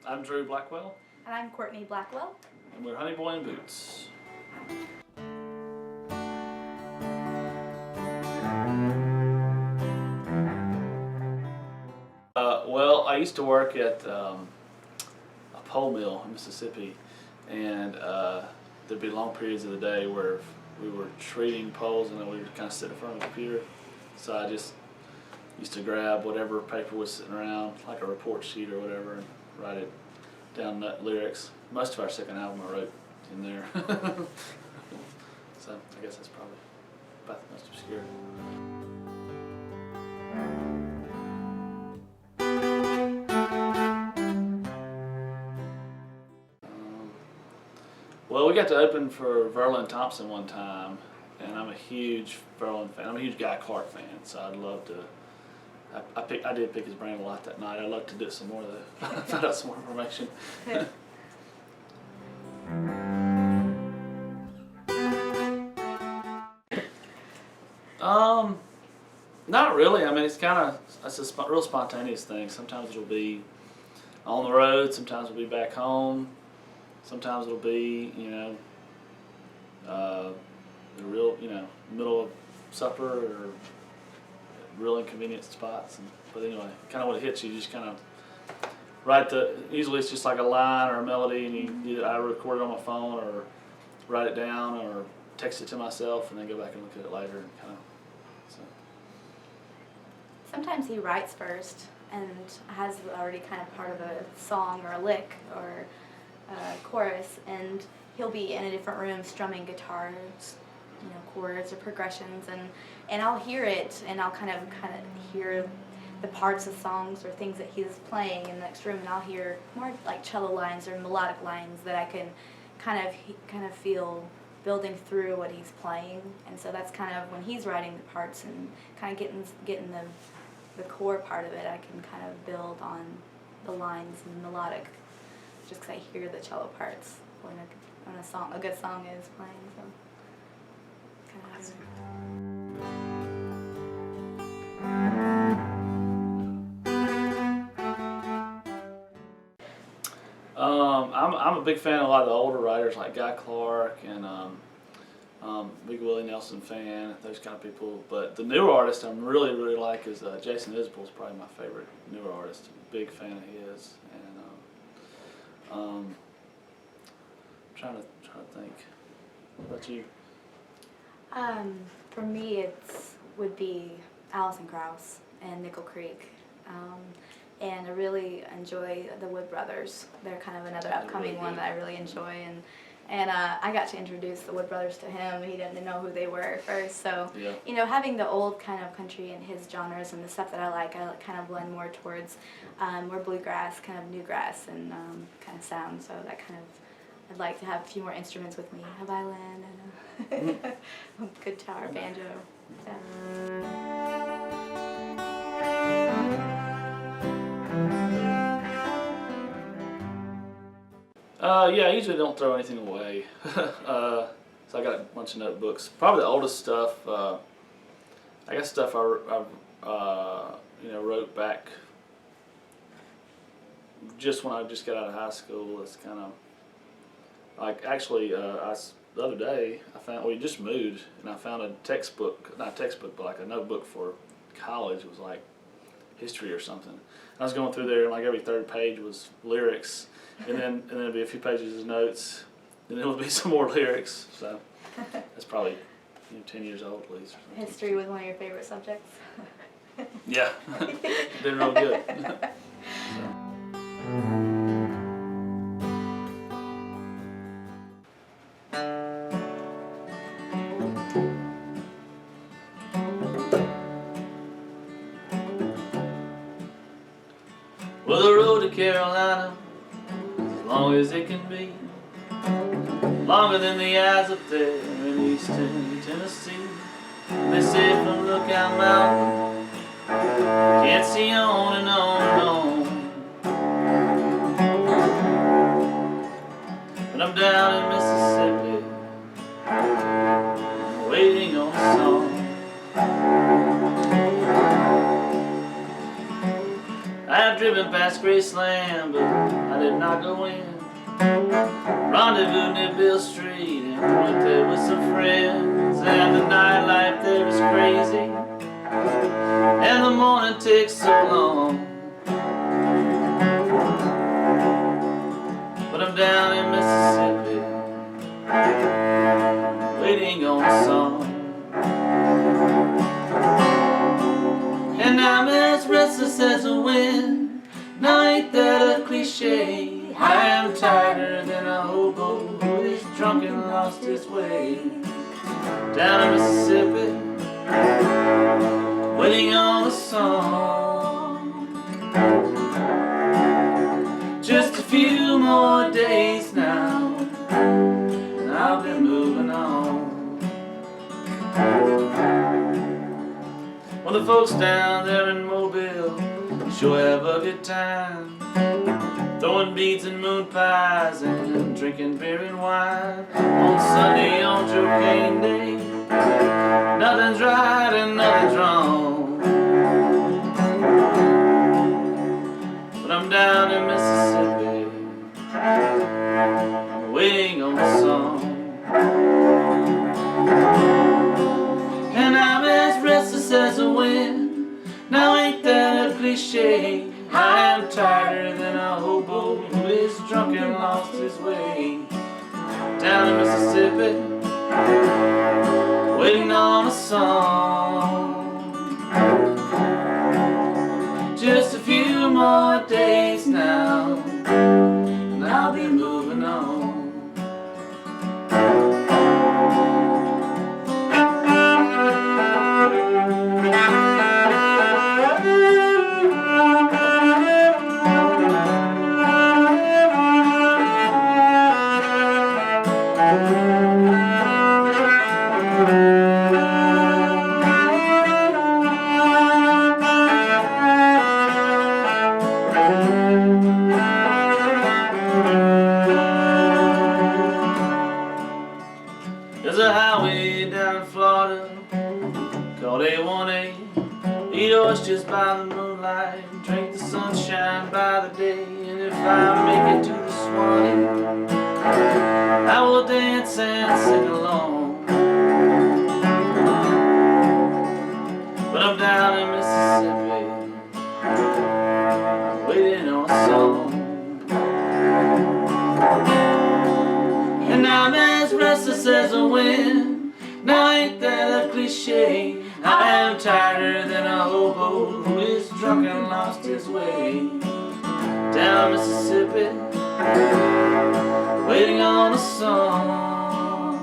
I'm Drew Blackwell. And I'm Courtney Blackwell. And we're Honeyboy and Boots. Well, I used to work at a pole mill in Mississippi, and there'd be long periods of the day where we were treating poles and then we would kind of sit in front of a computer. So I just used to grab whatever paper was sitting around, like a report sheet or whatever, and write it down lyrics. Most of our second album I wrote in there. So I guess that's probably about the most obscure. Well, we got to open for Verlin Thompson one time, and I'm a huge Verlin fan. I'm a huge Guy Clark fan, so I'd love to. I did pick his brain a lot that night. I'd love to do some more though. Find out some more information. Not really. I mean, it's a real spontaneous thing. Sometimes it'll be on the road. Sometimes it'll be back home. Sometimes it'll be, the real, middle of supper or real inconvenient spots. But anyway, kind of when it hits you, just kind of write usually it's just like a line or a melody, and I record it on my phone or write it down or text it to myself and then go back and look at it later and kind of, so. Sometimes he writes first and has already kind of part of a song or a lick or chorus, and he'll be in a different room strumming guitars, chords or progressions, and I'll hear it and I'll kind of hear the parts of songs or things that he's playing in the next room, and I'll hear more like cello lines or melodic lines that I can kind of feel building through what he's playing, and so that's kind of when he's writing the parts and kind of getting the core part of it. I can kind of build on the lines and melodic, just because I hear the cello parts when a good song is playing. So kind of. I'm a big fan of a lot of the older writers like Guy Clark and big Willie Nelson fan, those kind of people. But the newer artist I really like is Jason Isbell's probably my favorite newer artist. Big fan of his, and trying to think. What about you? For me, would be Alison Krauss and Nickel Creek. And I really enjoy the Wood Brothers. They're kind of another upcoming one that I really enjoy, and I got to introduce the Wood Brothers to him. He didn't know who they were at first, so yeah. Having the old kind of country and his genres and the stuff that I kind of blend more towards more bluegrass, kind of newgrass, and kind of sound. So that kind of, I'd like to have a few more instruments with me, a violin and a guitar, banjo. Yeah. Yeah, I usually don't throw anything away. So I got a bunch of notebooks. Probably the oldest stuff, I guess stuff I wrote back just when I just got out of high school. It's kind of like, actually, the other day we just moved and I found a textbook, not a textbook, but like a notebook for college. It was like history or something. I was going through there and like every third page was lyrics, and then it'd be a few pages of notes, and then it would be some more lyrics. So that's probably 10 years old at least. History was one of your favorite subjects? Yeah, been real good. Well, the road to Carolina is as long as it can be, longer than the eyes up there in eastern Tennessee. They say from Lookout Mountain, can't see on and on and on. But I'm down in Mississippi, waiting on a song. I have I'd driven past Graceland, but I did not go in. Rendezvous near Bill Street and went there with some friends. And the nightlife there is crazy, and the morning takes so long. But I'm down in Mississippi, waiting on a song. And I'm as restless as a wind. Now ain't that a cliche? I am tighter than a hobo who is drunk and lost his way. Down in Mississippi, waiting on a song. Just a few more days now, and I'll be moving on. Well, the folks down there in Mobile sure have a good time, throwing beads and moon pies and drinking beer and wine. On Sunday, on Joe Cane Day, nothing's right and nothing's wrong. But I'm down in Mississippi, waiting on a song. And I'm as restless as a wind. Now ain't that a cliche? I am tighter than a hobo who is drunk and lost his way. Down in Mississippi, waiting on a song. Just a few more days now, and I'll be moving on. There's a highway down in Florida called A1A. Eat oysters by the moonlight, drink the sunshine by the day. And if I make it to the Swanee, I will dance and sing along. But I'm down in Mississippi, waiting on a song. And I'm as restless as a wind. Now ain't that a cliche? I am tighter than a hobo who is drunk and lost his way. Down Mississippi, waiting on a song.